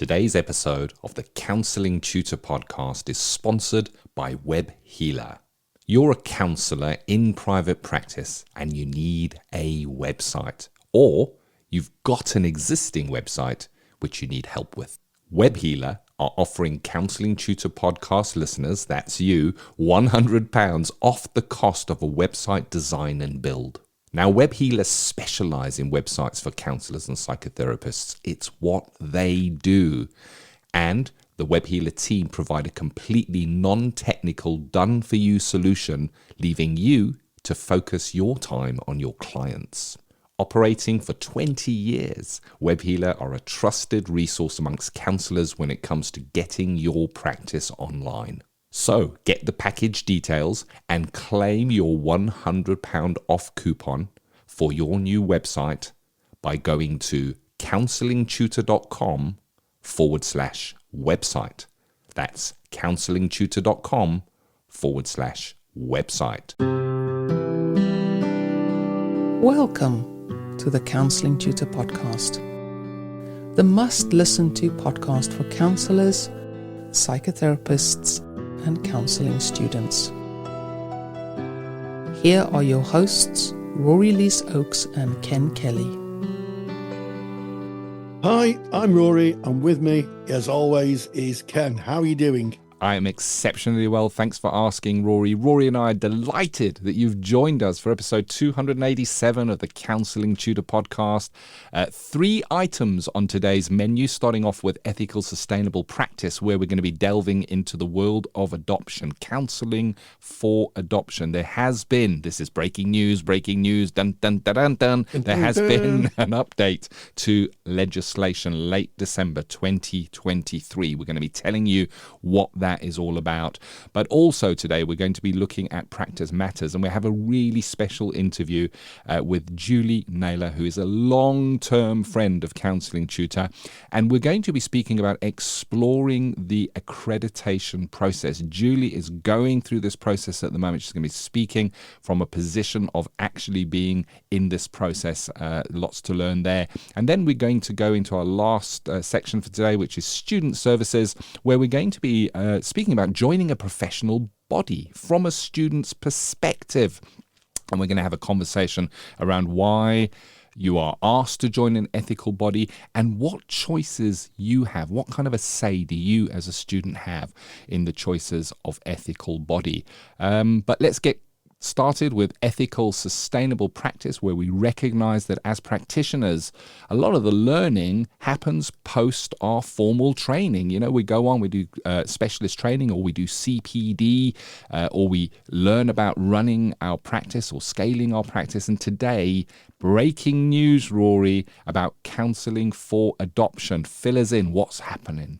Today's episode of the Counselling Tutor Podcast is sponsored by Web Healer. You're a counsellor in private practice and you need a website, or you've got an existing website which you need help with. Web Healer are offering Counselling Tutor Podcast listeners, that's you, £100 off the cost of a website design and build. Now, Web Healer specialise in websites for counsellors and psychotherapists. It's what they do. And the Web Healer team provide a completely non-technical, done-for-you solution, leaving you to focus your time on your clients. Operating for 20 years, Web Healer are a trusted resource amongst counsellors when it comes to getting your practice online. So get the package details and claim your £100 off coupon for your new website by going to counsellingtutor.com/website. That's counsellingtutor.com/website. Welcome to the Counselling Tutor Podcast, the must-listen-to podcast for counsellors, psychotherapists, and counselling students. Here are your hosts, Rory Oakes and Ken Kelly. Hi, I'm Rory, and with me, as always, is Ken. How are you doing? I am exceptionally well. Thanks for asking, Rory. Rory and I are delighted that you've joined us for episode 287 of the Counselling Tutor Podcast. 3 items on today's menu, starting off with ethical, sustainable practice, where we're going to be delving into the world of adoption, counselling for adoption. There has been, this is breaking news, dun, dun, dun, dun, dun. There has been an update to legislation late December 2023. We're going to be telling you what that is all about. But also today we're going to be looking at Practice Matters, and we have a really special interview with Julie Naylor, who is a long-term friend of Counselling Tutor, and we're going to be speaking about exploring the accreditation process. Julie is going through this process at the moment. She's going to be speaking from a position of actually being in this process. Lots to learn there. And then we're going to go into our last section for today, which is student services, where we're going to be speaking about joining a professional body from a student's perspective. And we're going to have a conversation around why you are asked to join an ethical body and what choices you have. What kind of a say do you as a student have in the choices of ethical body? But let's get started with ethical, sustainable practice, where we recognize that as practitioners, a lot of the learning happens post our formal training. You know, we go on, we do specialist training, or we do CPD, or we learn about running our practice or scaling our practice. And today, breaking news, Rory, about counselling for adoption. Fill us in. What's happening?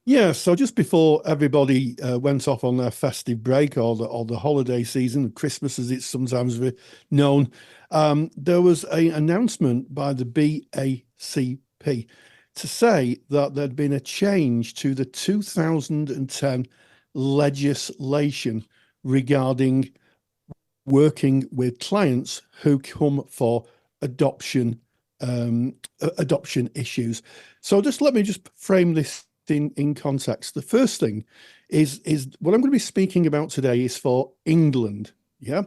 Yeah, so just before everybody went off on their festive break or the holiday season, Christmas as it's sometimes known, there was an announcement by the BACP to say that there'd been a change to the 2010 legislation regarding working with clients who come for adoption issues. So let me frame this in context. The first thing is what I'm going to be speaking about today is for England. Yeah,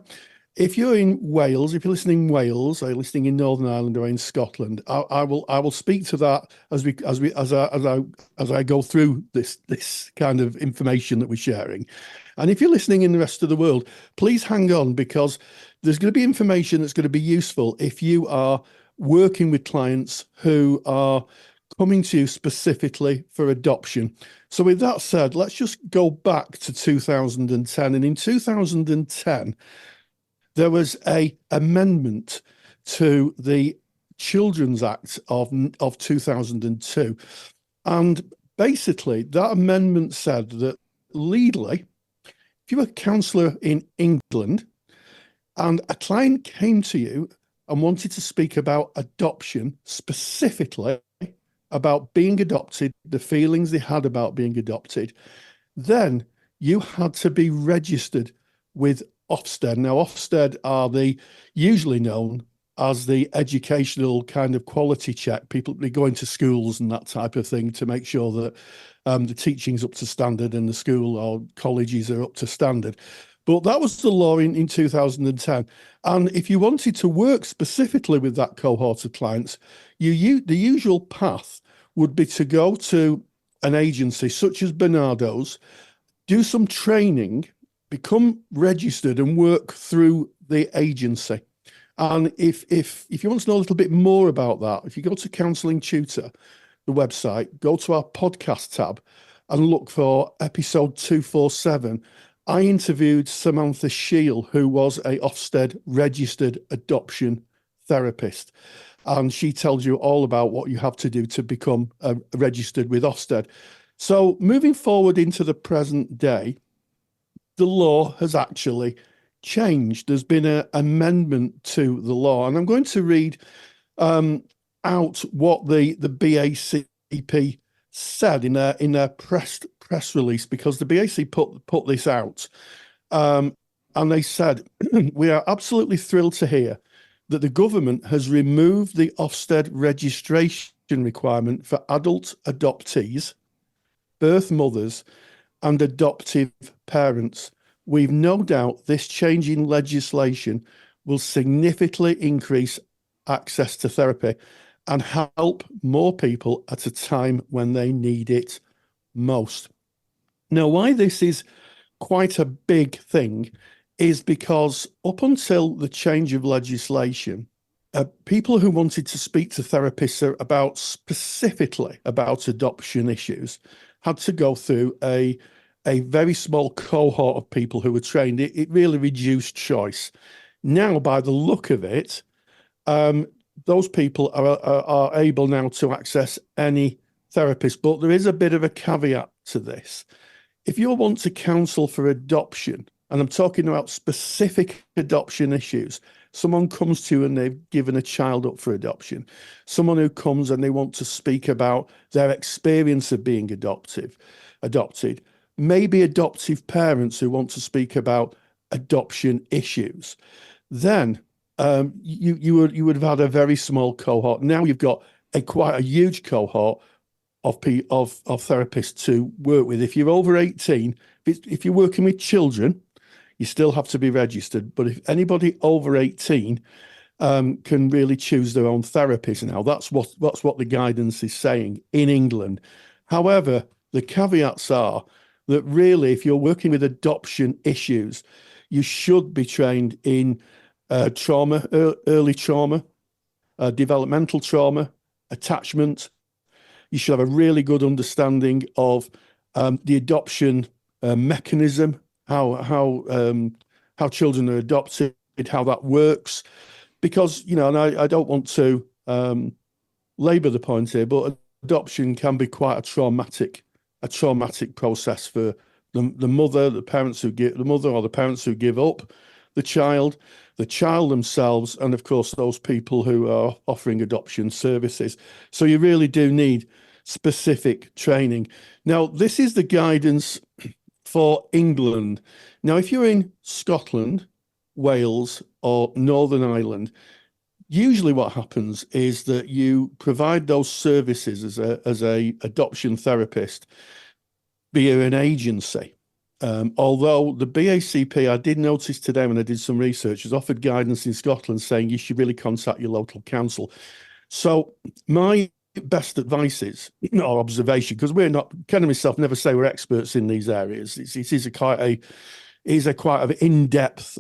if you're in Wales, if you're listening in Wales, or you're listening in Northern Ireland or in Scotland, I will speak to that as I go through this kind of information that we're sharing. And if you're listening in the rest of the world, please hang on, because there's going to be information that's going to be useful if you are working with clients who are coming to you specifically for adoption. So with that said, let's just go back to 2010. And in 2010, there was an amendment to the Children's Act of 2002. And basically, that amendment said that legally, if you were a counsellor in England and a client came to you and wanted to speak about adoption, specifically about being adopted, the feelings they had about being adopted, then you had to be registered with Ofsted. Now, Ofsted are usually known as the educational kind of quality check. People be going to schools and that type of thing to make sure that the teaching's up to standard and the school or colleges are up to standard. But that was the law in 2010. And if you wanted to work specifically with that cohort of clients, the usual path would be to go to an agency such as Bernardo's, do some training, become registered and work through the agency. And if you want to know a little bit more about that, if you go to Counselling Tutor, the website, go to our podcast tab and look for episode 247. I interviewed Samantha Shield, who was a Ofsted registered adoption therapist. And she tells you all about what you have to do to become registered with Ofsted. So moving forward into the present day, the law has actually changed. There's been an amendment to the law. And I'm going to read out what the BACP said in their press release, because the BAC put this out. And they said, we are absolutely thrilled to hear that the government has removed the Ofsted registration requirement for adult adoptees, birth mothers, and adoptive parents. We've no doubt this change in legislation will significantly increase access to therapy and help more people at a time when they need it most. Now, why this is quite a big thing is because up until the change of legislation, people who wanted to speak to therapists about specifically about adoption issues had to go through a very small cohort of people who were trained. It really reduced choice. Now, by the look of it, those people are able now to access any therapist. But there is a bit of a caveat to this. If you want to counsel for adoption, and I'm talking about specific adoption issues, someone comes to you and they've given a child up for adoption, someone who comes and they want to speak about their experience of being adopted, maybe adoptive parents who want to speak about adoption issues, then you would have had a very small cohort. Now you've got quite a huge cohort of therapists to work with. If you're over 18, if you're working with children, you still have to be registered. But if anybody over 18 can really choose their own therapist now, that's what the guidance is saying in England. However, the caveats are that really, if you're working with adoption issues, you should be trained in trauma, early trauma, developmental trauma, attachment. You should have a really good understanding of the adoption mechanism, how children are adopted, how that works. Because, and I don't want to labour the point here, but adoption can be quite a traumatic process for the mother, the mother or the parents who give up the child themselves, and of course those people who are offering adoption services. So you really do need specific training. Now, this is the guidance for England. Now, if you're in Scotland, Wales, or Northern Ireland, usually what happens is that you provide those services as a adoption therapist via an agency. Although the BACP, I did notice today when I did some research, has offered guidance in Scotland saying you should really contact your local council. So my best advice is, or observation, because we're not, Ken and myself never say we're experts in these areas. It is quite an in-depth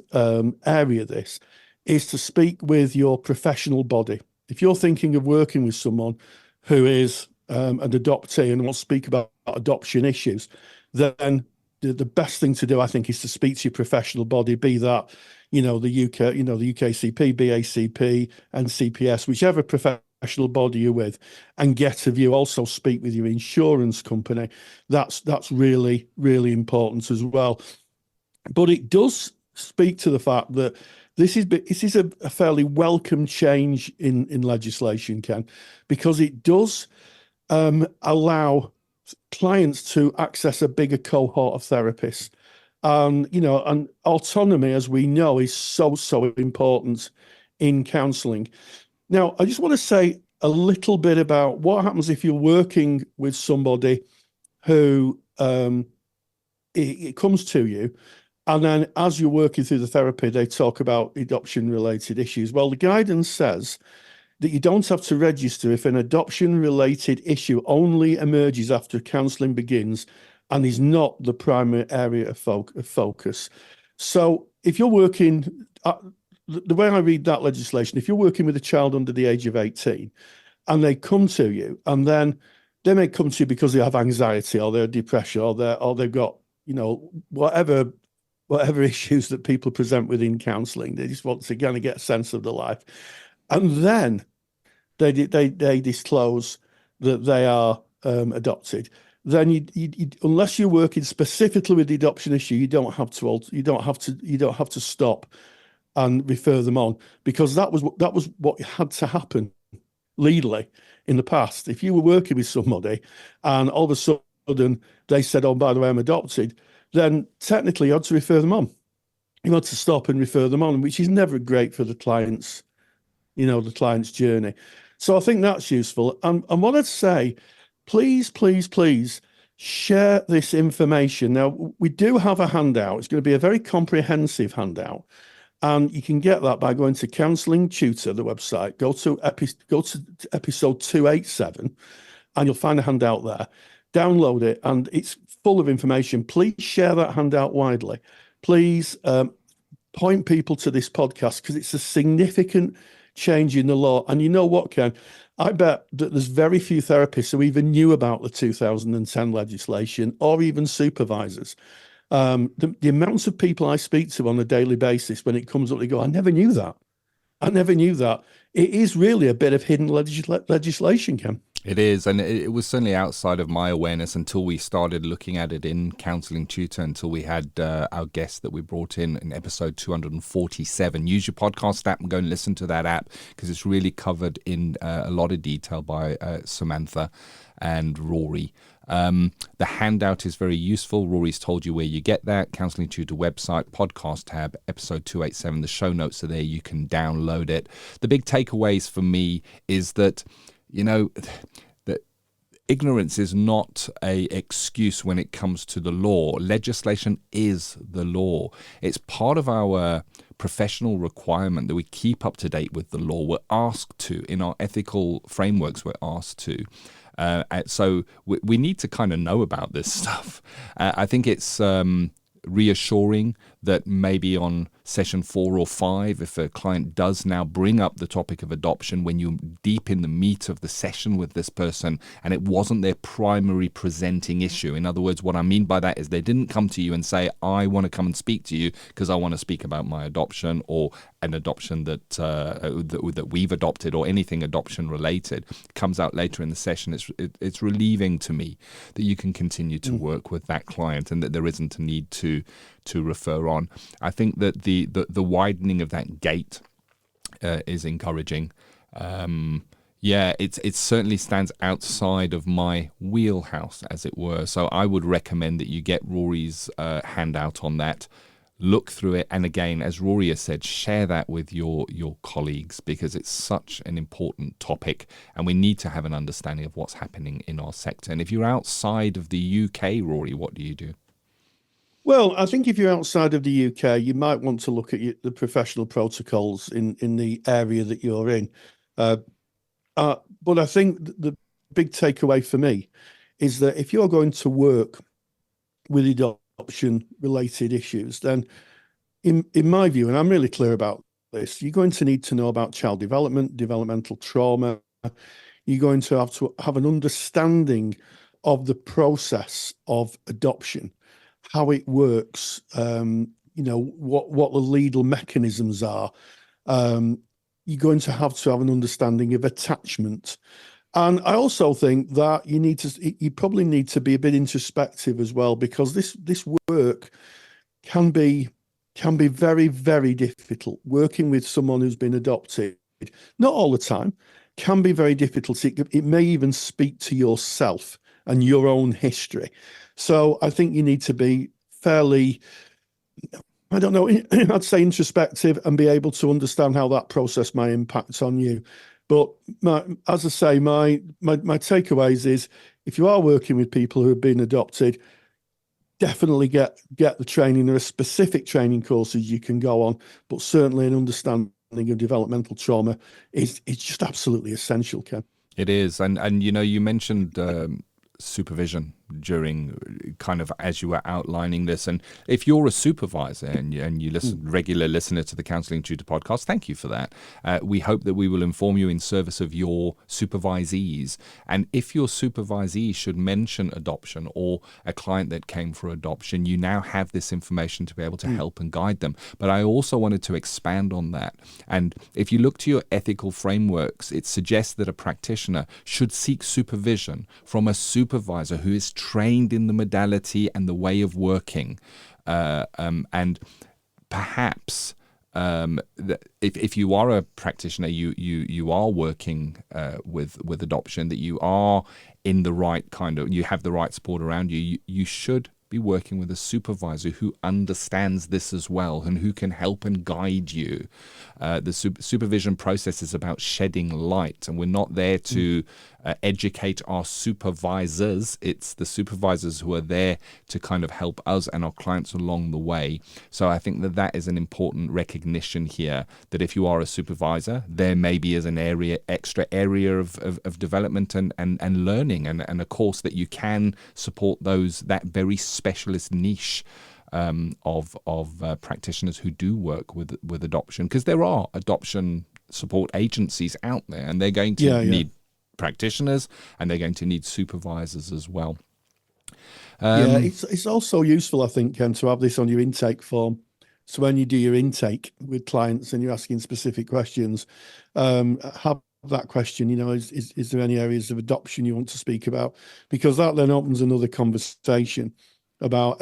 area, this, is to speak with your professional body. If you're thinking of working with someone who is an adoptee and wants to speak about adoption issues, then the best thing to do, I think, is to speak to your professional body, be that, the UKCP, BACP, and CPS, whichever professional body you're with, and get a view. Also speak with your insurance company. That's really, really important as well. But it does speak to the fact that this is a fairly welcome change in legislation, Ken, because it does allow clients to access a bigger cohort of therapists. And autonomy, as we know, is so important in counselling. Now, I just want to say a little bit about what happens if you're working with somebody who it comes to you, and then as you're working through the therapy, they talk about adoption-related issues. Well, the guidance says that you don't have to register if an adoption-related issue only emerges after counselling begins and is not the primary area of focus. So if you're working, the way I read that legislation, if you're working with a child under the age of 18 and they come to you, and then they may come to you because they have anxiety or they're depression or they've got, whatever issues that people present within counselling, they just want to kind of get a sense of the life. And then they disclose that they are adopted. Then you unless you're working specifically with the adoption issue, you don't have to stop and refer them on, because that was what had to happen legally in the past. If you were working with somebody and all of a sudden they said, "Oh, by the way, I'm adopted," then technically you had to refer them on. You had to stop and refer them on, which is never great for the client's journey. So I think that's useful. And what I'd say, please share this information. Now, we do have a handout. It's going to be a very comprehensive handout. And you can get that by going to Counselling Tutor, the website. Go to episode 287, and you'll find a handout there. Download it, and it's full of information. Please share that handout widely. Please point people to this podcast, because it's a significant change in the law. And you know what, Ken? I bet that there's very few therapists who even knew about the 2010 legislation, or even supervisors. The amounts of people I speak to on a daily basis, when it comes up, they go, "I never knew that. I never knew that." It is really a bit of hidden legislation, Ken. It is, and it was certainly outside of my awareness until we started looking at it in Counselling Tutor, until we had our guest that we brought in episode 247. Use your podcast app and go and listen to that app, because it's really covered in a lot of detail by Samantha and Rory. The handout is very useful. Rory's told you where you get that. Counselling Tutor website, podcast tab, episode 287. The show notes are there. You can download it. The big takeaways for me is that, that ignorance is not an excuse when it comes to the law. Legislation is the law. It's part of our professional requirement that we keep up to date with the law. We're asked to, in our ethical frameworks, we're asked to. So we need to kind of know about this stuff. I think it's reassuring that maybe on session 4 or 5, if a client does now bring up the topic of adoption, when you're deep in the meat of the session with this person and it wasn't their primary presenting issue. In other words, what I mean by that is they didn't come to you and say, "I want to come and speak to you because I want to speak about my adoption," or an adoption that we've adopted, or anything adoption related. It comes out later in the session. It's relieving to me that you can continue to work with that client and that there isn't a need to refer on. I think that the widening of that gate is encouraging. It certainly stands outside of my wheelhouse, as it were. So I would recommend that you get Rory's handout on that. Look through it, and again, as Rory has said, share that with your colleagues, because it's such an important topic and we need to have an understanding of what's happening in our sector. And if you're outside of the UK, Rory, what do you do? Well, I think if you're outside of the UK, you might want to look at the professional protocols in the area that you're in. But I think the big takeaway for me is that if you're going to work with adoption-related issues, then in my view, and I'm really clear about this, you're going to need to know about child development, developmental trauma. You're going to have an understanding of the process of adoption, how it works, what the legal mechanisms are. You're going to have an understanding of attachment. And I also think that you probably need to be a bit introspective as well, because this work can be very, very difficult. Working with someone who's been adopted, not all the time, can be very difficult. It may even speak to yourself and your own history. So I think you need to be fairly I don't know, I'd say introspective and be able to understand how that process may impact on you. But as I say, my takeaways is if you are working with people who have been adopted, definitely get the training. There are specific training courses you can go on, but certainly an understanding of developmental trauma is just absolutely essential, Ken. It is. And you mentioned supervision during kind of as you were outlining this, and if you're a supervisor and you listen, regular listener to the Counselling Tutor Podcast, thank you for that. We hope that we will inform you in service of your supervisees, and if your supervisee should mention adoption or a client that came for adoption, you now have this information to be able to help and guide them. But I also wanted to expand on that, and if you look to your ethical frameworks, it suggests that a practitioner should seek supervision from a supervisor who is trained in the modality and the way of working, and perhaps if you are a practitioner, you are working with adoption, that you are in the right you have the right support around you. You should be working with a supervisor who understands this as well and who can help and guide you. The supervision process is about shedding light, and we're not there to educate our supervisors. It's the supervisors who are there to kind of help us and our clients along the way. So I think that is an important recognition here, that if you are a supervisor, there maybe is an extra area of development and learning and a course that you can support that very specialist niche of practitioners who do work with adoption, because there are adoption support agencies out there, and they're going to need practitioners, and they're going to need supervisors as well. It's also useful, I think, Ken, to have this on your intake form. So when you do your intake with clients and you're asking specific questions, have that question, is there any areas of adoption you want to speak about? Because that then opens another conversation about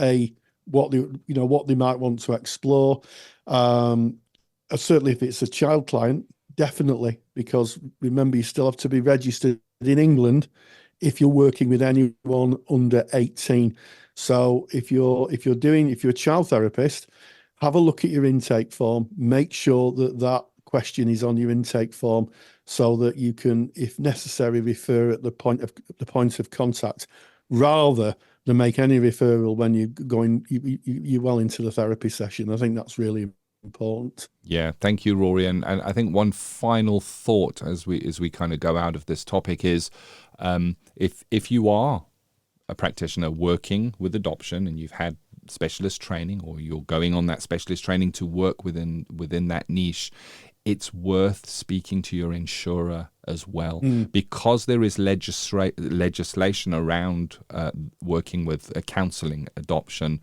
what they might want to explore. Certainly if it's a child client, definitely, because remember, you still have to be registered in England if you're working with anyone under 18. So if you're a child therapist, have a look at your intake form, make sure that question is on your intake form, so that you can, if necessary, refer at the point of contact, rather than make any referral when you're well into the therapy session. I think that's really important. Yeah, thank you, Rory. And I think one final thought as we kind of go out of this topic is, if you are a practitioner working with adoption and you've had specialist training, or you're going on that specialist training to work within that niche, it's worth speaking to your insurer as well, because there is legislation around working with counselling adoption.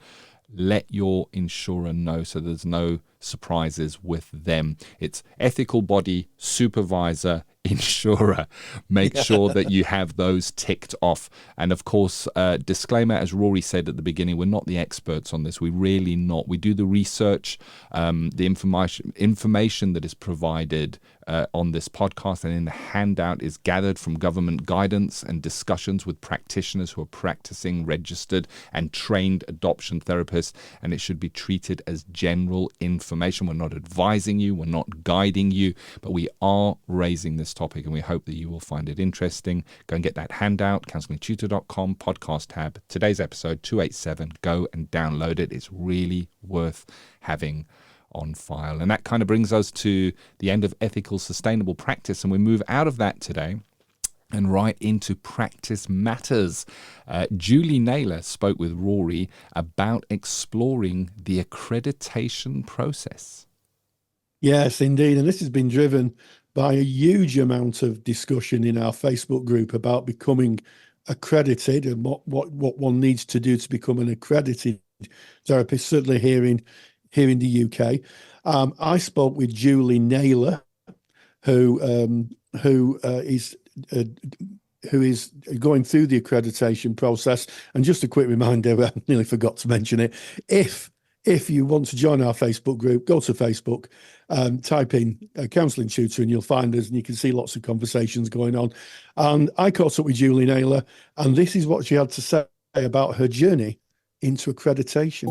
Let your insurer know, so there's no surprises with them. It's ethical body, supervisor, insurer. Make sure that you have those ticked off. And of course, disclaimer, as Rory said at the beginning, we're not the experts on this. We're really not. We do the research, the information that is provided on this podcast and in the handout is gathered from government guidance and discussions with practitioners who are practicing registered and trained adoption therapists, and it should be treated as general information. We're not advising you, we're not guiding you, but we are raising this topic, and we hope that you will find it interesting. Go and get that handout, counsellingtutor.com, podcast tab. Today's episode 287. Go and download it. It's really worth having on file. And that kind of brings us to the end of ethical sustainable practice, and we move out of that today and right into practice matters. Julie Naylor spoke with Rory about exploring the accreditation process. Yes, indeed. And this has been driven by a huge amount of discussion in our Facebook group about becoming accredited and what one needs to do to become an accredited therapist, certainly here in the UK. I spoke with Julie Naylor, who is going through the accreditation process. And just a quick reminder, I nearly forgot to mention it. If you want to join our Facebook group, go to Facebook, type in Counselling Tutor, and you'll find us, and you can see lots of conversations going on. And I caught up with Julie Naylor, and this is what she had to say about her journey into accreditation.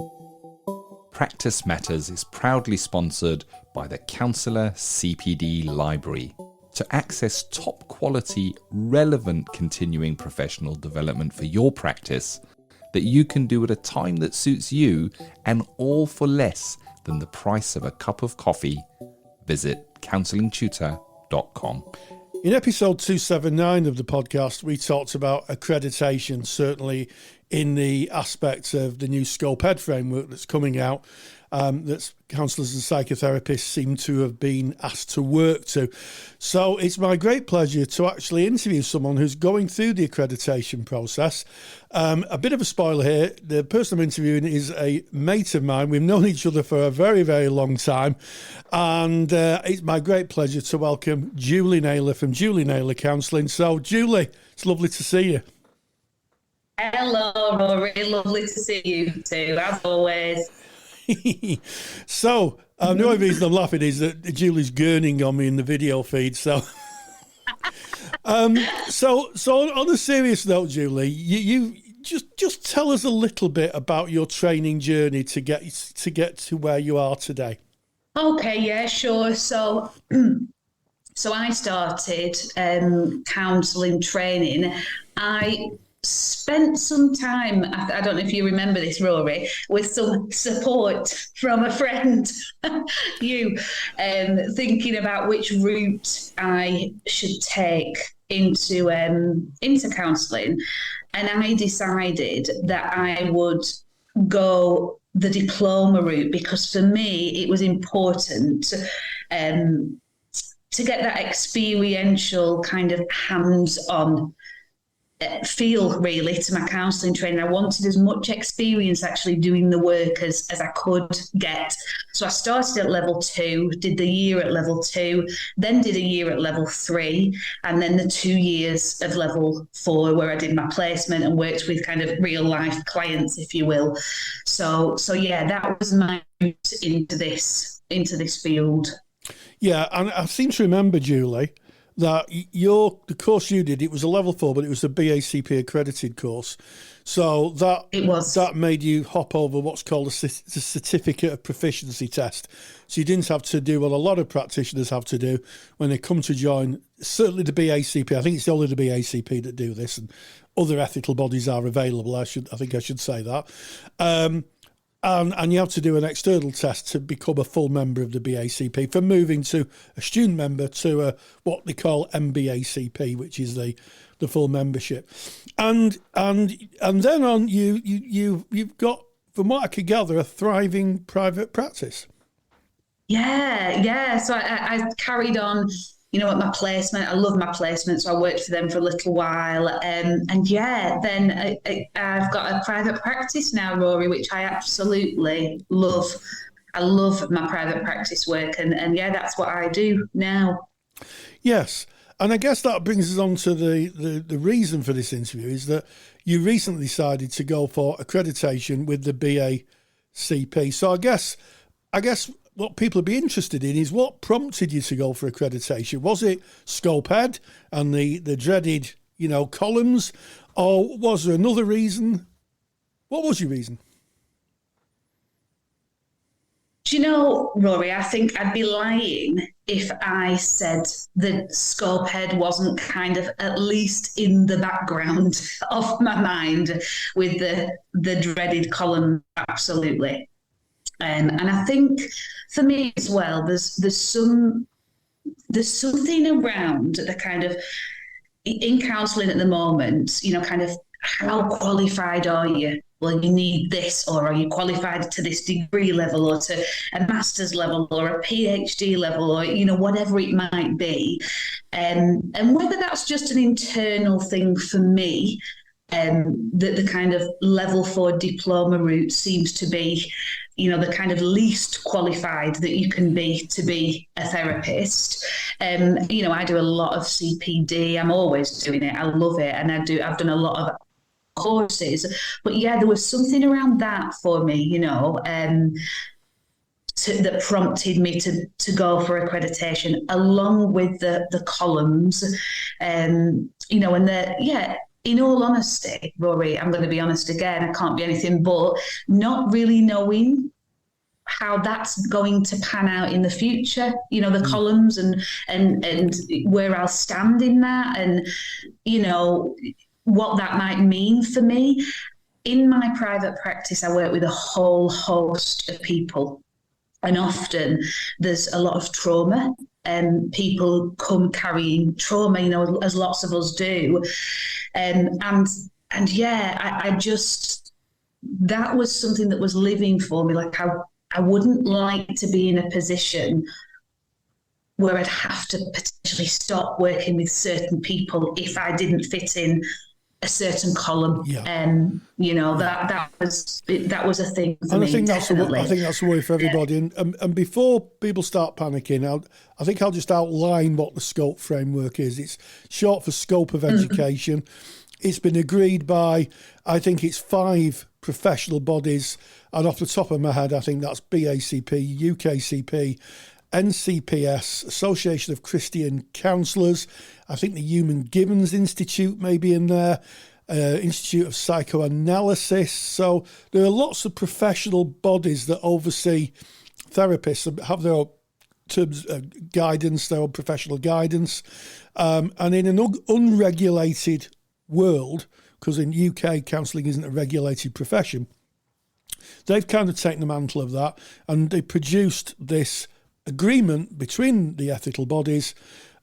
Practice Matters is proudly sponsored by the Counsellor CPD Library. To access top quality, relevant continuing professional development for your practice that you can do at a time that suits you and all for less than the price of a cup of coffee, visit counsellingtutor.com. In episode 279 of the podcast, we talked about accreditation, certainly in the aspects of the new Scope Ed framework that's coming out, that counsellors and psychotherapists seem to have been asked to work to. So it's my great pleasure to actually interview someone who's going through the accreditation process. A bit of a spoiler here, the person I'm interviewing is a mate of mine. We've known each other for a very, very long time. And it's my great pleasure to welcome Julie Naylor from Julie Naylor Counselling. So Julie, it's lovely to see you. Hello, Rory. Lovely to see you too, as always. So, the only reason I'm laughing is that Julie's gurning on me in the video feed. So, so on a serious note, Julie, you just tell us a little bit about your training journey to get to where you are today. Okay, yeah, sure. So I started counselling training. I spent some time, I don't know if you remember this, Rory, with some support from a friend, thinking about which route I should take into counselling. And I decided that I would go the diploma route because for me it was important to get that experiential kind of hands-on feel really to my counselling training. I wanted as much experience actually doing the work as I could get. So I started at level 2, did the year at level 2, then did a year at level 3, and then the 2 years of level 4 where I did my placement and worked with kind of real life clients, if you will. So yeah, that was my route into this field. Yeah, and I seem to remember, Julie, that the course you did, it was a level 4, but it was a BACP accredited course. So that made you hop over what's called the certificate of proficiency test. So you didn't have to do what a lot of practitioners have to do when they come to join, certainly the BACP. I think it's only the BACP that do this, and other ethical bodies are available. I think I should say that. And you have to do an external test to become a full member of the BACP, from moving to a student member to what they call MBACP, which is the full membership. And then on you've got, from what I could gather, a thriving private practice. Yeah. So I carried on, at my placement. I love my placement, so I worked for them for a little while. Then I've got a private practice now, Rory, which I absolutely love. I love my private practice work, and that's what I do now. Yes, and I guess that brings us on to the reason for this interview is that you recently decided to go for accreditation with the BACP. So I guess what people would be interested in is what prompted you to go for accreditation. Was it Scope Ed and the dreaded, columns, or was there another reason? What was your reason? Do you know, Rory, I think I'd be lying if I said that Scope Ed wasn't kind of at least in the background of my mind with the dreaded column. Absolutely. And I think for me as well, there's something around the kind of in counselling at the moment, kind of how qualified are you? Well, you need this, or are you qualified to this degree level, or to a master's level, or a PhD level, or whatever it might be, and whether that's just an internal thing for me. That the kind of level 4 diploma route seems to be, the kind of least qualified that you can be to be a therapist. I do a lot of CPD. I'm always doing it. I love it. And I've done a lot of courses. But yeah, there was something around that for me, that prompted me to go for accreditation, along with the columns, in all honesty, Rory, I'm going to be honest again, I can't be anything but not really knowing how that's going to pan out in the future, the columns and where I'll stand in that, and, what that might mean for me. In my private practice, I work with a whole host of people, and often there's a lot of trauma, and people come carrying trauma, as lots of us do. I just, that was something that was living for me. Like I wouldn't like to be in a position where I'd have to potentially stop working with certain people if I didn't fit in a certain column. Yeah. That was a thing for and me. I think that's the worry for everybody. Yeah. And before people start panicking, I think I'll just outline what the scope framework is. It's short for scope of education. It's been agreed by, I think it's 5 professional bodies, and off the top of my head, I think that's BACP, UKCP, NCPS, Association of Christian Counsellors. I think the Human Givens Institute may be in there, Institute of Psychoanalysis. So there are lots of professional bodies that oversee therapists and have their own terms of guidance, their own professional guidance. And in an unregulated world, because in UK counselling isn't a regulated profession, they've kind of taken the mantle of that, and they produced this agreement between the ethical bodies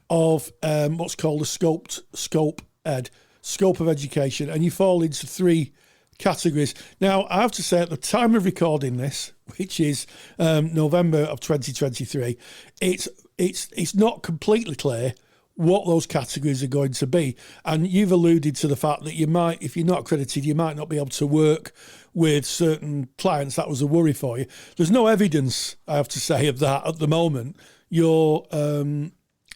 of what's called a scope of education, and you fall into 3 categories. Now, I have to say, at the time of recording this, which is November of 2023, it's not completely clear what those categories are going to be. And you've alluded to the fact that you might, if you're not accredited, you might not be able to work with certain clients. That was a worry for you. There's no evidence, I have to say, of that at the moment. You're,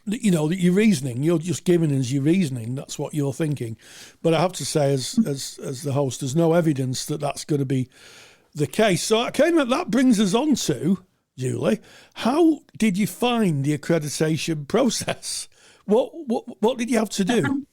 your reasoning, you're just giving us your reasoning. That's what you're thinking. But I have to say, as the host, there's no evidence that that's going to be the case. So that brings us on to, Julie, how did you find the accreditation process? What did you have to do?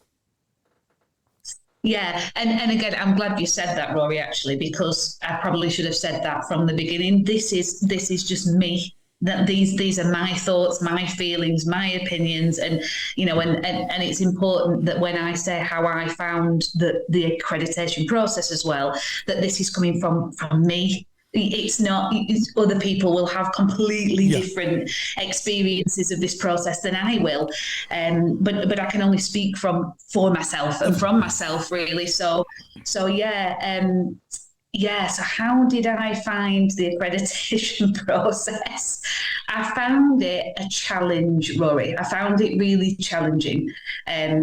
Yeah, and again, I'm glad you said that, Rory, actually, because I probably should have said that from the beginning. This is just me. That these are my thoughts, my feelings, my opinions, and and it's important that when I say how I found the accreditation process as well, that this is coming from me. It's not, other people will have completely different experiences of this process than I will. But I can only speak for myself and from myself, really. So how did I find the accreditation process? I found it a challenge, Rory. I found it really challenging. I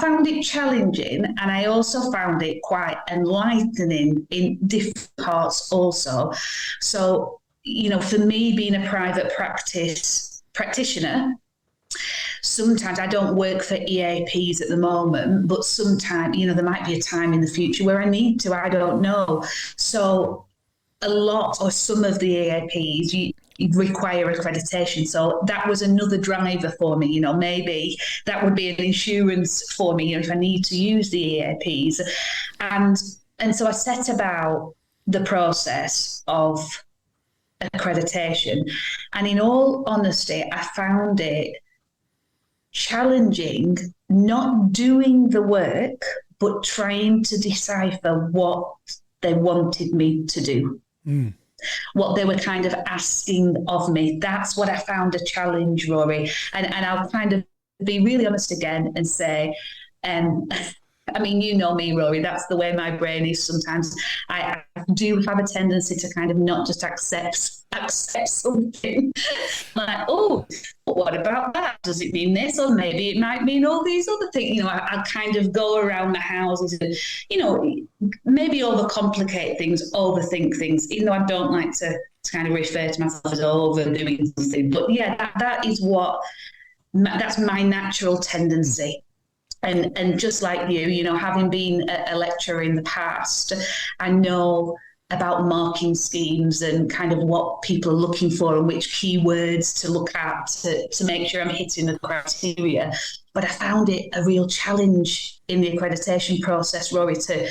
found it challenging, and I also found it quite enlightening in different parts also. So, for me, being a private practitioner, sometimes I don't work for EAPs at the moment, but sometimes, there might be a time in the future where I need to, I don't know. So a lot or some of the EAPs, you require accreditation. So that was another driver for me, maybe that would be an insurance for me, if I need to use the EAPs. And so I set about the process of accreditation. And in all honesty, I found it challenging, not doing the work, but trying to decipher what they wanted me to do. What they were kind of asking of me. That's what I found a challenge, Rory. And I'll kind of be really honest again and say, I mean, you know me, Rory, that's the way my brain is sometimes. I do have a tendency to kind of not just accept something. Like, oh, but what about that? Does it mean this? Or maybe it might mean all these other things. I kind of go around the houses and, maybe overcomplicate things, overthink things, even though I don't like to kind of refer to myself as overdoing something. But yeah, that's my natural tendency. And just like you, having been a lecturer in the past, I know about marking schemes and kind of what people are looking for and which keywords to look at to make sure I'm hitting the criteria. But I found it a real challenge in the accreditation process, Rory, to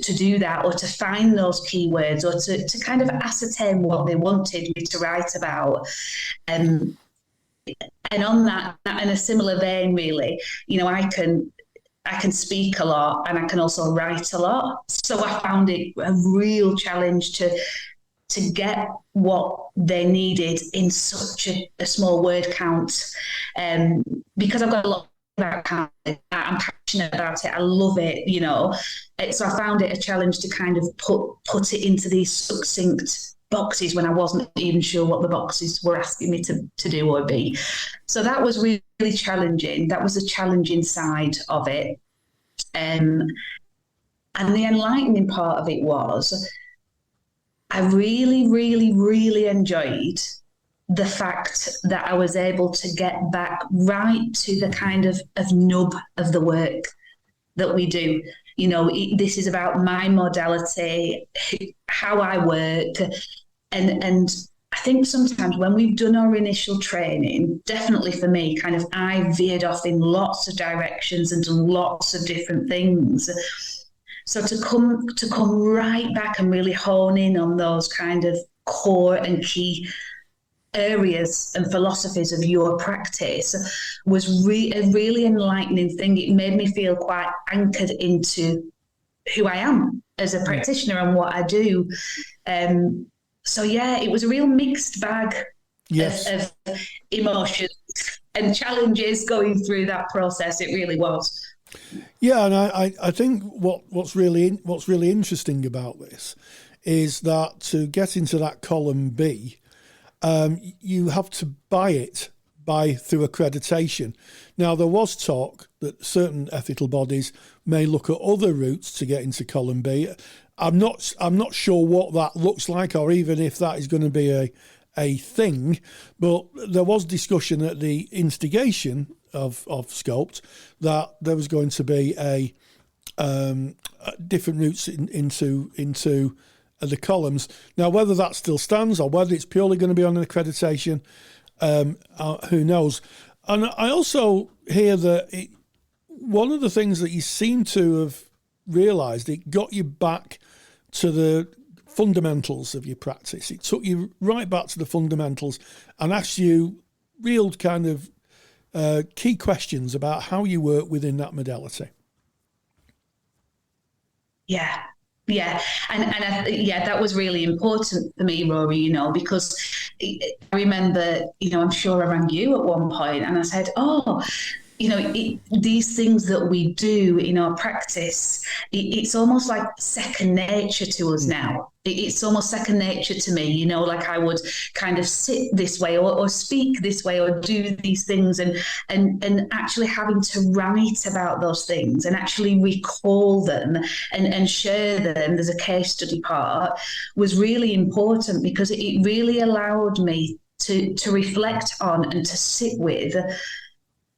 do that, or to find those keywords, or to kind of ascertain what they wanted me to write about. And on that, in a similar vein, really, I can speak a lot and I can also write a lot. So I found it a real challenge to get what they needed in such a small word count. Because I've got a lot about counting, I'm passionate about it, I love it, So I found it a challenge to kind of put it into these succinct boxes when I wasn't even sure what the boxes were asking me to do or be. So that was really challenging. That was a challenging side of it. And the enlightening part of it was I really, really, really enjoyed the fact that I was able to get back right to the kind of nub of the work that we do. This is about my modality, how I work. And I think sometimes when we've done our initial training, definitely for me, kind of I veered off in lots of directions and done lots of different things. So to come right back and really hone in on those kind of core and key areas and philosophies of your practice was a really enlightening thing. It made me feel quite anchored into who I am as a practitioner and what I do. So yeah, it was a real mixed bag of emotions and challenges going through that process. It really was. Yeah, and I think what's really interesting about this is that to get into that column B, you have to buy it through accreditation. Now, there was talk that certain ethical bodies may look at other routes to get into column B. I'm not sure what that looks like, or even if that is going to be a thing. But there was discussion at the instigation of Scoped that there was going to be a different routes into the columns. Now, whether that still stands or whether it's purely going to be on an accreditation, who knows? And I also hear that one of the things that you seem to have realised, it got you back to the fundamentals of your practice. It took you right back to the fundamentals and asked you real kind of key questions about how you work within that modality. Yeah. And that was really important for me, Rory, because I remember, I'm sure I rang you at one point and I said, these things that we do in our practice, it's almost like second nature to us now. It's almost second nature to me, like I would kind of sit this way or speak this way or do these things and actually having to write about those things and actually recall them and share them. There's a case study part was really important because it really allowed me to reflect on and to sit with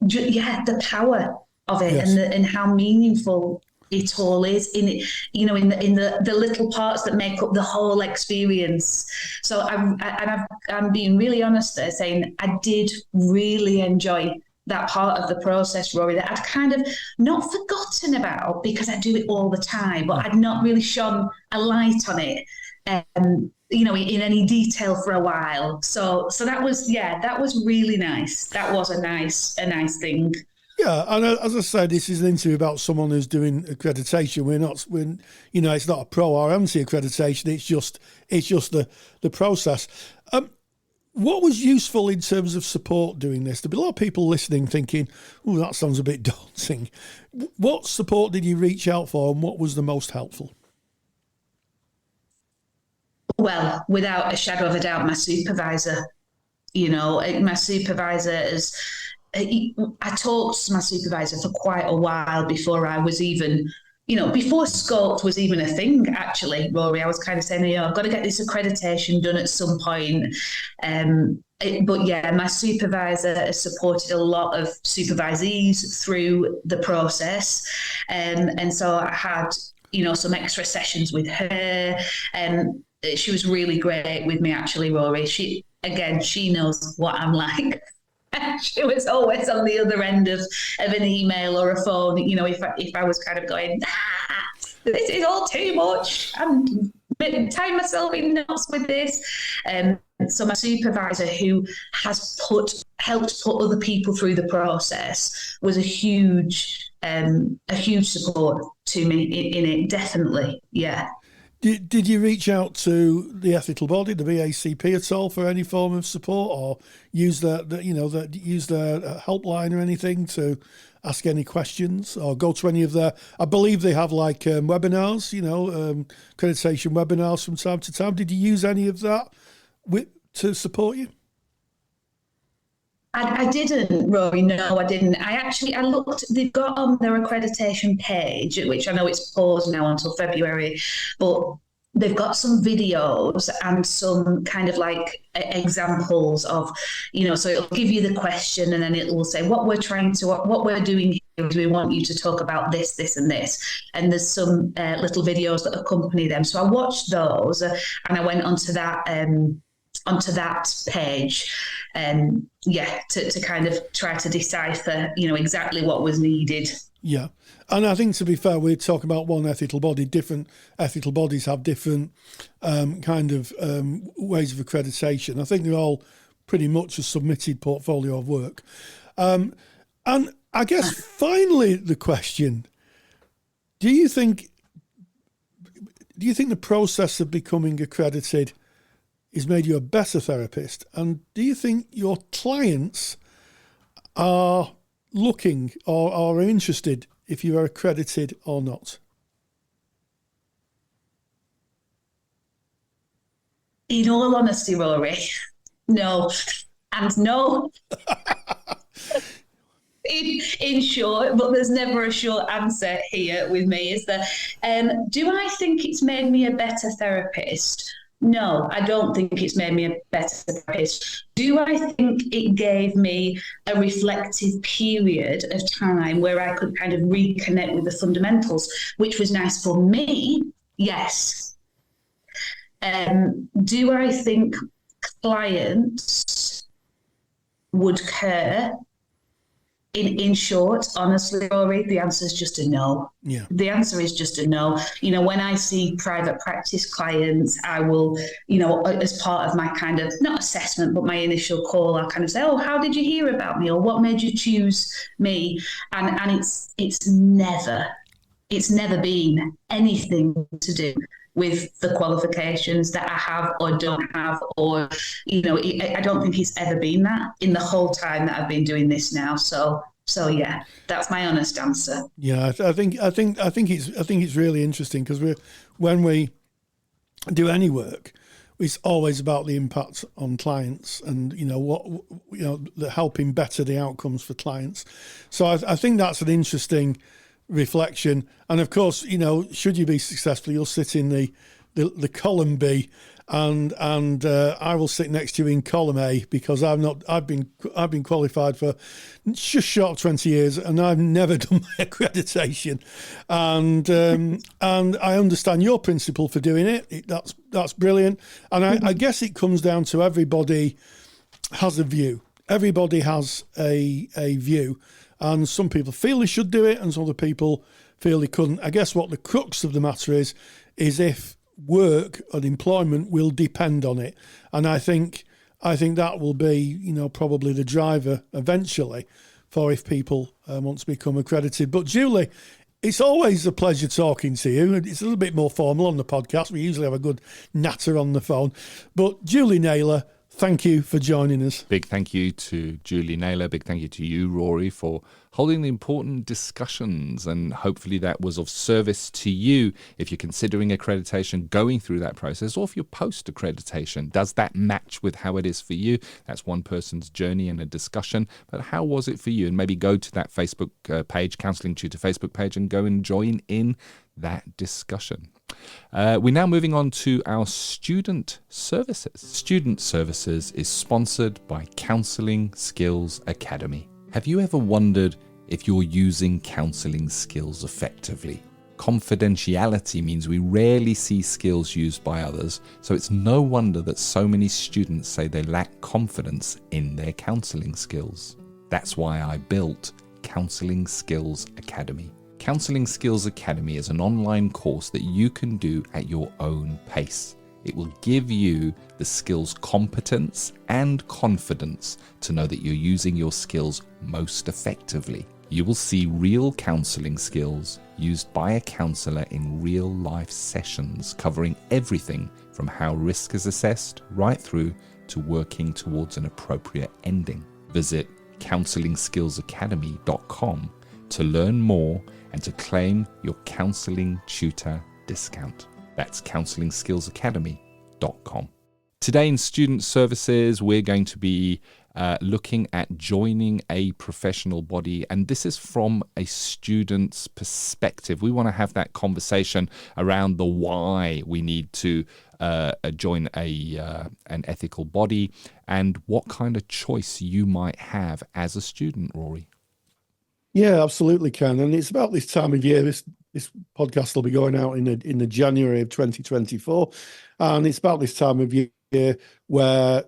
the power of it. Yes. and how meaningful it all is in it, in the little parts that make up the whole experience. So I'm being really honest there, saying I did really enjoy that part of the process, Rory, that I'd kind of not forgotten about because I do it all the time, but I'd not really shone a light on it. In any detail for a while. So that was really nice. That was a nice thing. Yeah, and as I said, this is an interview about someone who's doing accreditation. It's not a pro or anti-accreditation. It's just the process. What was useful in terms of support doing this? There'll be a lot of people listening thinking, "Oh, that sounds a bit daunting." What support did you reach out for, and what was the most helpful? Well, without a shadow of a doubt, my supervisor. My supervisor is. I talked to my supervisor for quite a while before I was even, before Scoped was even a thing, actually, Rory. I was kind of saying, I've got to get this accreditation done at some point. But my supervisor has supported a lot of supervisees through the process. And so I had some extra sessions with her. And she was really great with me, actually, Rory. She knows what I'm like. She was always on the other end of an email or a phone, if I was kind of going, this is all too much. I'm tying myself in knots with this. So my supervisor, who has helped put other people through the process, was a huge support to me in it, definitely. Yeah. Did you reach out to the ethical body, the BACP, at all for any form of support, or use their helpline or anything to ask any questions, or go to any of their? I believe they have webinars, accreditation webinars from time to time. Did you use any of that to support you? I didn't, Rory. No, I didn't. I looked. They've got on their accreditation page, which I know it's paused now until February, but they've got some videos and some kind of examples of, so it'll give you the question and then it will say what we're doing here is we want you to talk about this, this, and this. And there's some little videos that accompany them. So I watched those and I went onto that page, to kind of try to decipher, exactly what was needed. Yeah. And I think, to be fair, we're talking about one ethical body. Different ethical bodies have different ways of accreditation. I think they're all pretty much a submitted portfolio of work. And I guess finally the question, do you think the process of becoming accredited has made you a better therapist? And do you think your clients are looking or are interested if you are accredited or not? In all honesty, Rory, no. And no. In short, but there's never a short answer here with me, is that do I think it's made me a better therapist? No, I don't think it's made me a better therapist. Do I think it gave me a reflective period of time where I could kind of reconnect with the fundamentals, which was nice for me? Yes. Do I think clients would care? In short, honestly, Rory, the answer is just a no. Yeah. The answer is just a no. When I see private practice clients, I will, as part of my kind of, not assessment, but my initial call, I'll kind of say, oh, how did you hear about me? Or what made you choose me? And it's never been anything to do with the qualifications that I have or don't have, or, I don't think it's ever been that in the whole time that I've been doing this now. So yeah, that's my honest answer. Yeah, I think it's really interesting, because when we do any work, it's always about the impact on clients and the helping better the outcomes for clients. So I think that's an interesting reflection. And of course, should you be successful, you'll sit in the column B, and I will sit next to you in column A, because I've been qualified for just short of 20 years, and I've never done my accreditation, and I understand your principle for doing it. That's brilliant. And I guess it comes down to everybody has a view. Everybody has a view. And some people feel they should do it, and some other people feel they couldn't. I guess what the crux of the matter is if work and employment will depend on it. And I think that will be, probably the driver eventually for if people want to become accredited. But Julie, it's always a pleasure talking to you. It's a little bit more formal on the podcast. We usually have a good natter on the phone. But Julie Naylor, thank you for joining us. Big thank you to Julie Naylor. Big thank you to you, Rory, for holding the important discussions. And hopefully that was of service to you if you're considering accreditation, going through that process, or if you're post-accreditation. Does that match with how it is for you? That's one person's journey and a discussion. But how was it for you? And maybe go to that Facebook page, Counselling Tutor Facebook page, and go and join in that discussion. We're now moving on to our student services. Student services is sponsored by Counselling Skills Academy. Have you ever wondered if you're using counselling skills effectively? Confidentiality means we rarely see skills used by others, so it's no wonder that so many students say they lack confidence in their counselling skills. That's why I built Counselling Skills Academy. Counselling Skills Academy is an online course that you can do at your own pace. It will give you the skills competence and confidence to know that you're using your skills most effectively. You will see real counselling skills used by a counsellor in real life sessions, covering everything from how risk is assessed right through to working towards an appropriate ending. Visit counsellingskillsacademy.com to learn more and to claim your Counselling Tutor discount. That's counsellingskillsacademy.com. Today in Student Services, we're going to be looking at joining a professional body, and this is from a student's perspective. We want to have that conversation around the why we need to join an ethical body and what kind of choice you might have as a student, Rory. Yeah, absolutely, Ken. And it's about this time of year. This podcast will be going out in the January of 2024, and it's about this time of year where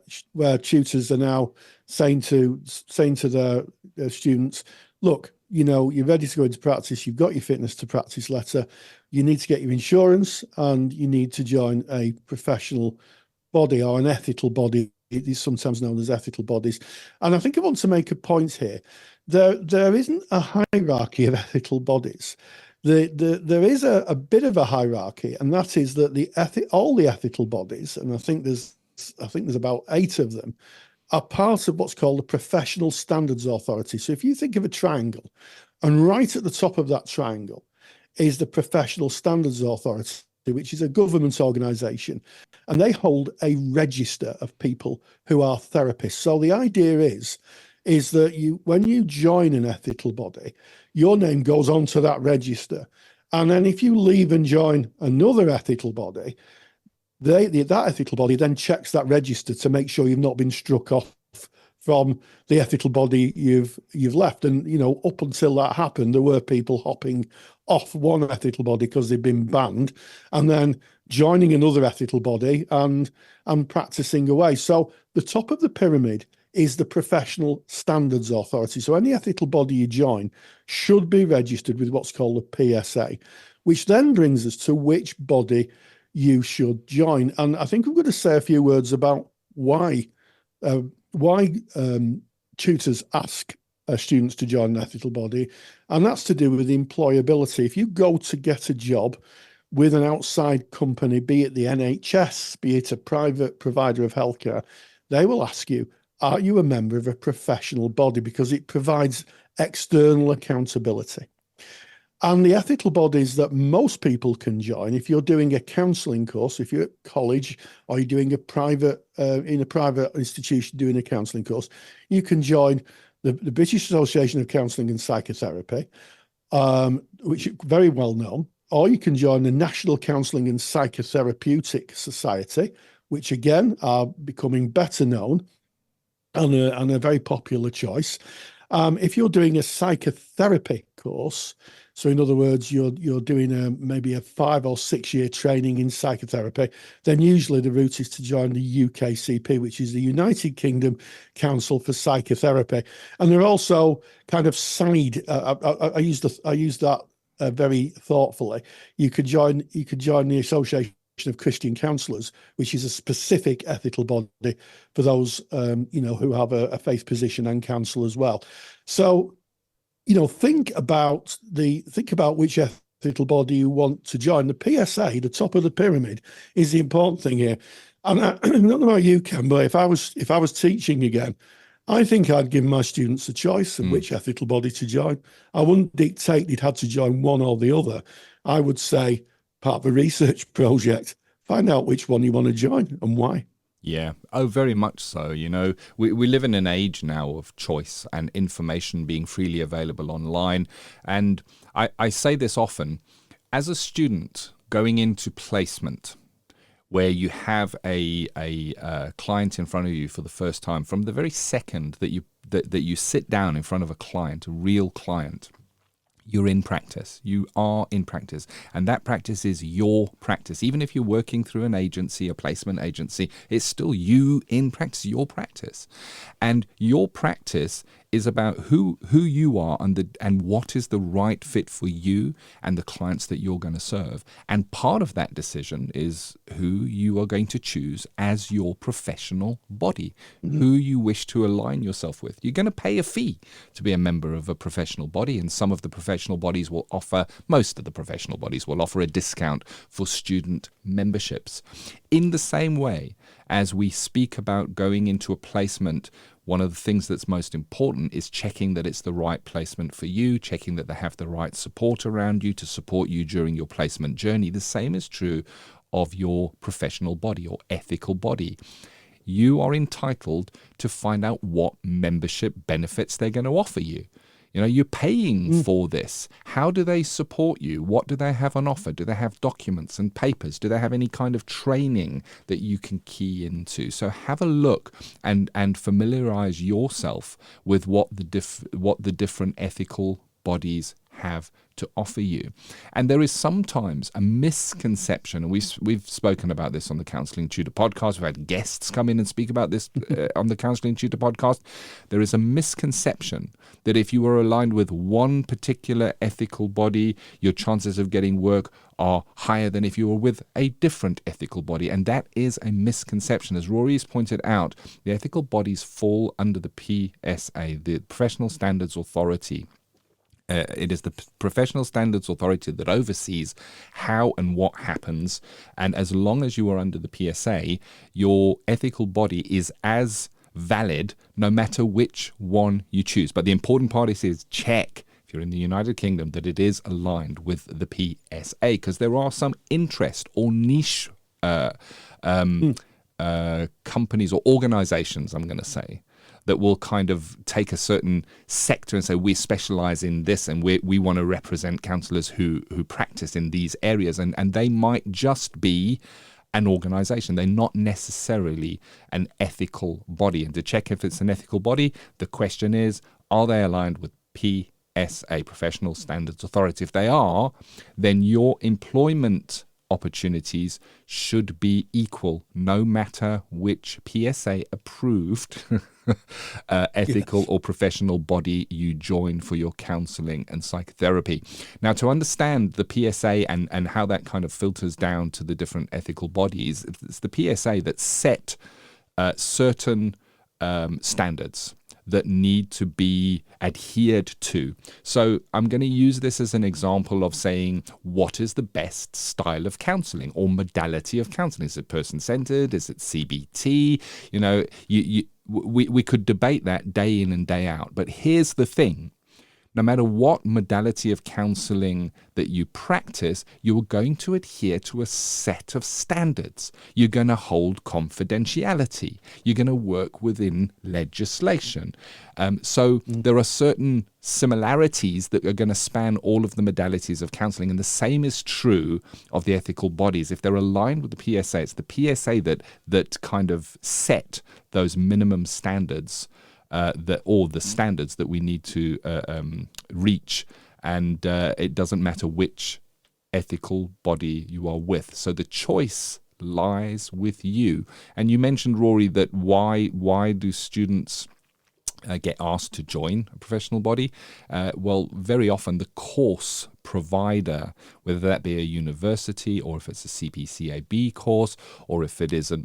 tutors are now saying to their students, look, you're ready to go into practice. You've got your fitness to practice letter. You need to get your insurance, and you need to join a professional body or an ethical body. It is sometimes known as ethical bodies. And I think I want to make a point here. There isn't a hierarchy of ethical bodies. There is a bit of a hierarchy, and that is that all the ethical bodies, and I think there's about 8 of them, are part of what's called the Professional Standards Authority. So if you think of a triangle, and right at the top of that triangle is the Professional Standards Authority, which is a government organisation, and they hold a register of people who are therapists. So the idea is that when you join an ethical body, your name goes onto that register. And then if you leave and join another ethical body, that ethical body then checks that register to make sure you've not been struck off from the ethical body you've left. And, up until that happened, there were people hopping off one ethical body because they've been banned and then joining another ethical body and practicing away. So the top of the pyramid is the Professional Standards Authority. So any ethical body you join should be registered with what's called a PSA, which then brings us to which body you should join. And I think I'm going to say a few words about why tutors ask students to join an ethical body, and that's to do with employability. If you go to get a job with an outside company, be it the NHS, be it a private provider of healthcare, they will ask you, are you a member of a professional body? Because it provides external accountability. And the ethical bodies that most people can join, if you're doing a counselling course, if you're at college or you're doing in a private institution doing a counselling course, you can join the British Association of Counselling and Psychotherapy, which is very well known, or you can join the National Counselling and Psychotherapeutic Society, which again are becoming better known and a very popular choice. If you're doing a psychotherapy course, so in other words, you're doing maybe a 5 or 6 year training in psychotherapy, then usually the route is to join the UKCP, which is the United Kingdom Council for Psychotherapy. And they're also kind of side. I use that very thoughtfully. You could join the Association of Christian Counsellors, which is a specific ethical body for those who have a faith position and counsel as well. So think about which ethical body you want to join. The PSA, the top of the pyramid, is the important thing here. And I don't know about you, Ken, but if I was teaching again, I think I'd give my students a choice of which ethical body to join. I wouldn't dictate they'd had to join one or the other. I would say, part of a research project, find out which one you want to join and why. Yeah, very much so. We live in an age now of choice and information being freely available online. And I say this often, as a student going into placement, where you have a client in front of you for the first time, from the very second that you sit down in front of a client, a real client, you're in practice. You are in practice. And that practice is your practice. Even if you're working through an agency, a placement agency, it's still you in practice, your practice. And your practice is about who you are and what is the right fit for you and the clients that you're going to serve. And part of that decision is who you are going to choose as your professional body, who you wish to align yourself with. You're going to pay a fee to be a member of a professional body, and some of the professional bodies will offer, most of the professional bodies will offer a discount for student memberships. In the same way as we speak about going into a placement, one of the things that's most important is checking that it's the right placement for you, checking that they have the right support around you to support you during your placement journey. The same is true of your professional body or ethical body. You are entitled to find out what membership benefits they're going to offer you. You know, you're paying for this. How do they support you? What do they have on offer? Do they have documents and papers? Do they have any kind of training that you can key into? So have a look and familiarize yourself with what the different ethical bodies have to offer you. And there is sometimes a misconception, and we've spoken about this on the Counselling Tutor Podcast. We've had guests come in and speak about this on the Counselling Tutor Podcast. There is a misconception that if you are aligned with one particular ethical body, your chances of getting work are higher than if you were with a different ethical body. And that is a misconception. As Rory has pointed out, the ethical bodies fall under the PSA, the Professional Standards Authority. It is the Professional Standards Authority that oversees how and what happens. And as long as you are under the PSA, your ethical body is as valid no matter which one you choose. But the important part is check, if you're in the United Kingdom, that it is aligned with the PSA, because there are some interest or niche companies or organizations, I'm going to say, that will kind of take a certain sector and say, we specialize in this and we want to represent counsellors who practice in these areas. And they might just be an organization. They're not necessarily an ethical body. And to check if it's an ethical body, the question is, are they aligned with PSA, Professional Standards Authority? If they are, then your employment opportunities should be equal, no matter which PSA approved ethical or professional body you join for your counselling and psychotherapy. Now, to understand the PSA and how that kind of filters down to the different ethical bodies, it's the PSA that set certain standards that need to be adhered to. So I'm going to use this as an example of saying, what is the best style of counselling or modality of counselling? Is it person-centered? Is it CBT? You know, we could debate that day in and day out. But here's the thing. No matter what modality of counselling that you practice, you're going to adhere to a set of standards. You're going to hold confidentiality. You're going to work within legislation. So there are certain similarities that are going to span all of the modalities of counselling. And the same is true of the ethical bodies. If they're aligned with the PSA, it's the PSA that kind of set those minimum standards or the standards that we need to reach, and it doesn't matter which ethical body you are with. So the choice lies with you. And you mentioned, Rory, that why do students get asked to join a professional body? Well, very often the course provider, whether that be a university or if it's a CPCAB course or if it is a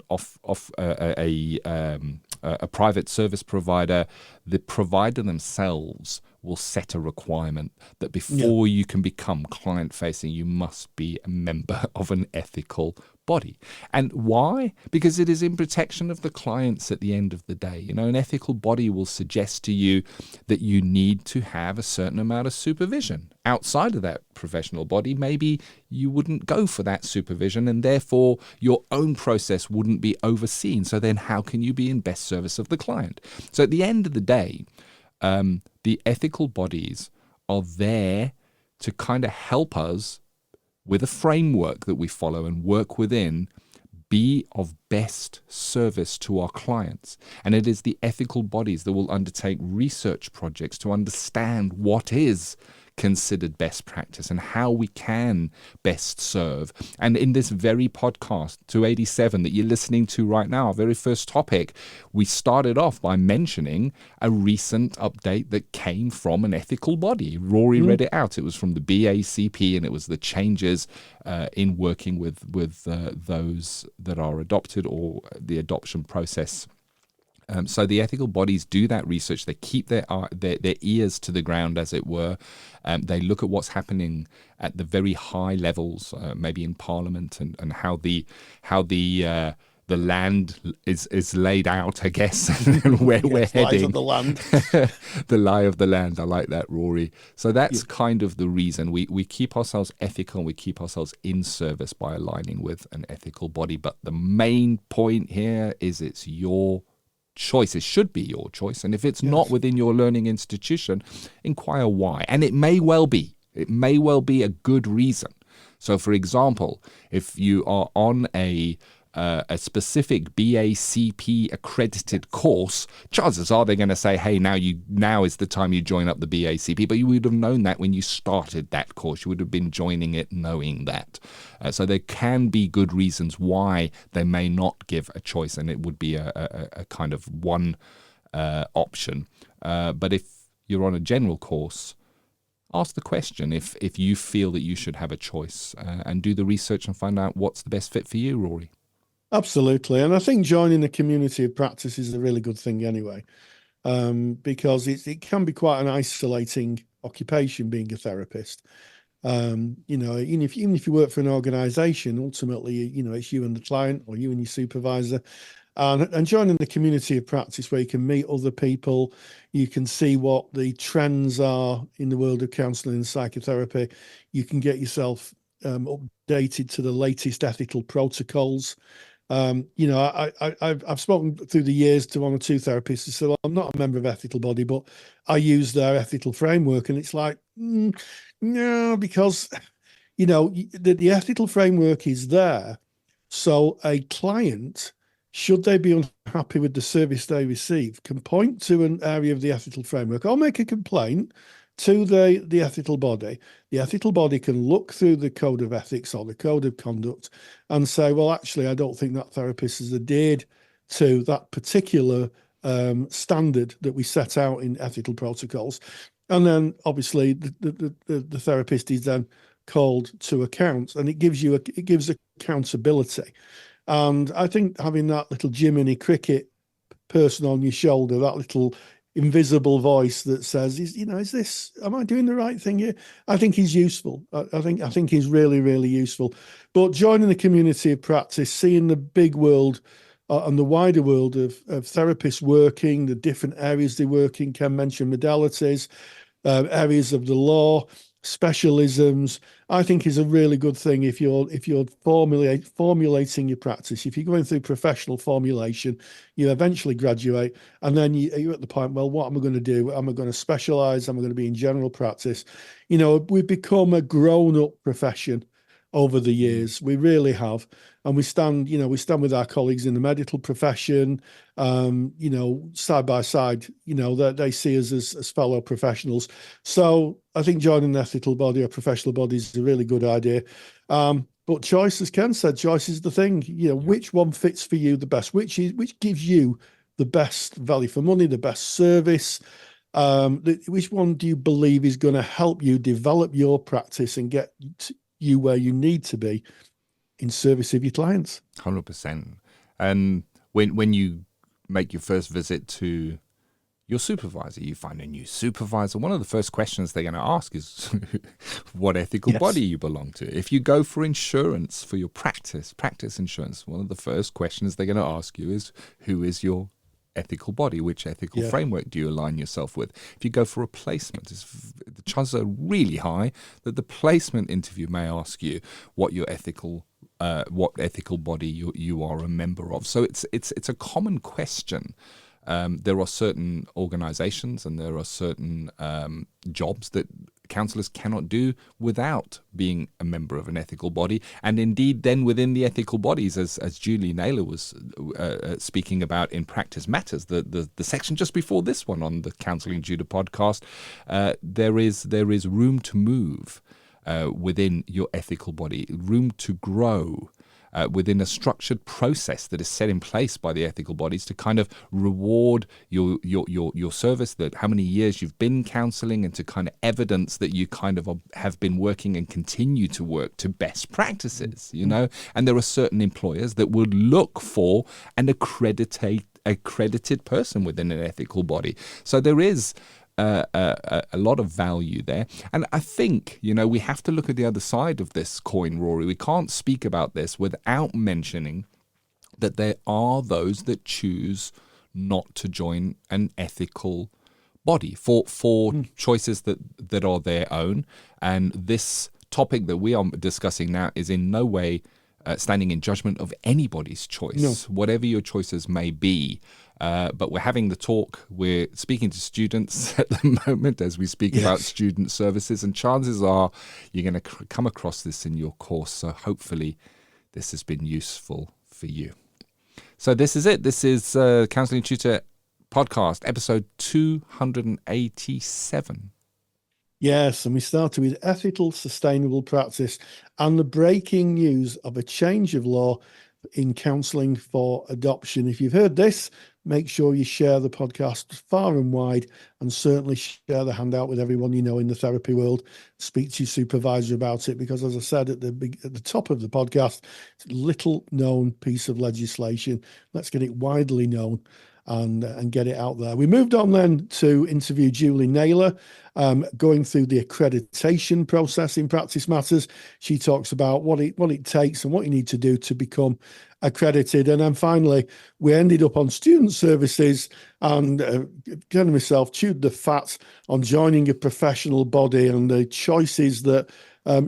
private service provider, the provider themselves will set a requirement that before you can become client-facing, you must be a member of an ethical body. And why? Because it is in protection of the clients at the end of the day. You know, an ethical body will suggest to you that you need to have a certain amount of supervision. Outside of that professional body, maybe you wouldn't go for that supervision, and therefore your own process wouldn't be overseen. So then how can you be in best service of the client? So at the end of the day, the ethical bodies are there to kind of help us with a framework that we follow and work within, be of best service to our clients. And it is the ethical bodies that will undertake research projects to understand what is considered best practice and how we can best serve. And in this very podcast, 287, that you're listening to right now, our very first topic, we started off by mentioning a recent update that came from an ethical body. Rory read it out. It was from the BACP, and it was the changes in working with those that are adopted, or the adoption process. So the ethical bodies do that research. They keep their ears to the ground, as it were. They look at what's happening at the very high levels, maybe in Parliament, and how the land is laid out, I guess, and where we're heading. Of the land. The lie of the land. I like that, Rory. So that's kind of the reason we keep ourselves ethical, and we keep ourselves in service by aligning with an ethical body. But the main point here is it's your choice. It should be your choice. And if it's not within your learning institution, inquire why. And it may well be a good reason. So, for example, if you are on a specific BACP accredited course, chances are they're going to say, hey, now is the time you join up the BACP. But you would have known that when you started that course. You would have been joining it knowing that. So there can be good reasons why they may not give a choice, and it would be a kind of one option. But if you're on a general course, ask the question if you feel that you should have a choice, and do the research and find out what's the best fit for you, Rory. Absolutely. And I think joining the community of practice is a really good thing anyway, because it can be quite an isolating occupation being a therapist. Even if you work for an organization, ultimately, it's you and the client, or you and your supervisor. And joining the community of practice, where you can meet other people, you can see what the trends are in the world of counselling and psychotherapy. You can get yourself updated to the latest ethical protocols. I've spoken through the years to one or two therapists who said, well, I'm not a member of ethical body, but I use their ethical framework. And it's like, no, because, the ethical framework is there. So a client, should they be unhappy with the service they receive, can point to an area of the ethical framework or make a complaint to the ethical body. The ethical body can look through the code of ethics or the code of conduct and say, well, actually, I don't think that therapist has adhered to that particular standard that we set out in ethical protocols. And then obviously the therapist is then called to account, and it gives accountability. And I think having that little Jiminy Cricket person on your shoulder, that little invisible voice that says, am I doing the right thing here? I think is useful. I think is really, really useful. But joining the community of practice, seeing the big world and the wider world of therapists working, the different areas they work in, Ken mentioned modalities, areas of the law, specialisms, I think is a really good thing if you're formulating your practice. If you're going through professional formulation, you eventually graduate, and then you're at the point, well, what am I going to do? Am I going to specialize? Am I going to be in general practice? We've become a grown-up profession over the years. We really have. And we stand with our colleagues in the medical profession, side by side, that they see us as fellow professionals. So I think joining an ethical body or professional body is a really good idea. But choice, as Ken said, choice is the thing. Which one fits for you the best? Which gives you the best value for money, the best service? Which one do you believe is going to help you develop your practice and get you where you need to be in service of your clients? 100%. And when you make your first visit to your supervisor, you find a new supervisor, one of the first questions they're going to ask is what ethical body you belong to. If you go for insurance for your practice insurance, one of the first questions they're going to ask you is, who is your ethical body? Which ethical framework do you align yourself with? If you go for a placement, the chances are really high that the placement interview may ask you what ethical body you are a member of. So it's a common question. There are certain organizations and there are certain jobs that counsellors cannot do without being a member of an ethical body. And indeed, then within the ethical bodies, as Julie Naylor was speaking about in Practice Matters, the section just before this one on the Counselling Tutor podcast, there is room to move within your ethical body, room to grow within a structured process that is set in place by the ethical bodies to kind of reward your service, that how many years you've been counselling, and to kind of evidence that you kind of have been working and continue to work to best practices, you know. And there are certain employers that would look for an accredited person within an ethical body. So there is a lot of value there. And I think, you know, we have to look at the other side of this coin, Rory. We can't speak about this without mentioning that there are those that choose not to join an ethical body for choices that are their own. And this topic that we are discussing now is in no way standing in judgment of anybody's choice, whatever your choices may be. But we're having the talk. We're speaking to students at the moment as we speak about student services, and chances are you're going to come across this in your course. So hopefully this has been useful for you. So this is it. This is Counselling Tutor Podcast, episode 287. Yes, and we started with ethical, sustainable practice and the breaking news of a change of law in counselling for adoption. If you've heard this, make sure you share the podcast far and wide, and certainly share the handout with everyone you know in the therapy world. Speak to your supervisor about it, because as I said at the top of the podcast, it's a little known piece of legislation. Let's get it widely known and get it out there. We moved on then to interview Julie Naylor, going through the accreditation process in Practice Matters. She talks about what it takes and what you need to do to become accredited. And then finally, we ended up on student services, and kind of myself chewed the fat on joining a professional body and the choices that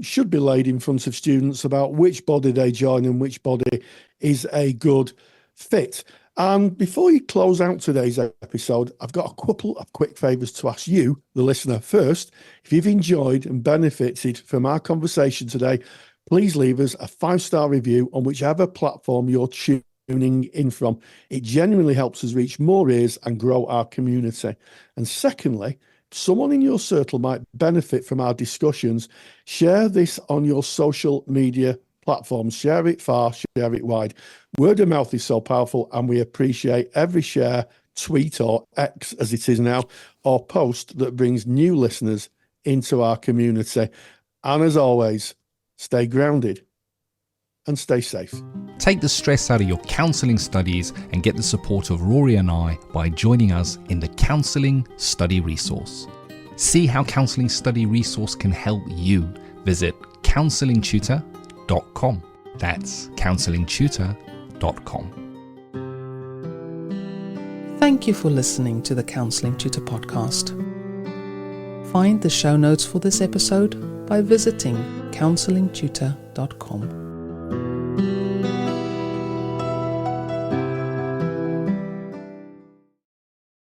should be laid in front of students about which body they join and which body is a good fit. And before you close out today's episode, I've got a couple of quick favours to ask you, the listener. First, if you've enjoyed and benefited from our conversation today, please leave us a 5-star review on whichever platform you're tuning in from. It genuinely helps us reach more ears and grow our community. And secondly, if someone in your circle might benefit from our discussions, share this on your social media platforms. Share it far, share it wide. Word of mouth is so powerful, and we appreciate every share, tweet, or X as it is now, or post that brings new listeners into our community. And as always, stay grounded and stay safe. Take the stress out of your counselling studies and get the support of Rory and I by joining us in the Counselling Study Resource. See how Counselling Study Resource can help you. Visit counsellingtutor.com. That's counsellingtutor.com. Thank you for listening to the Counselling Tutor Podcast. Find the show notes for this episode by visiting counsellingtutor.com.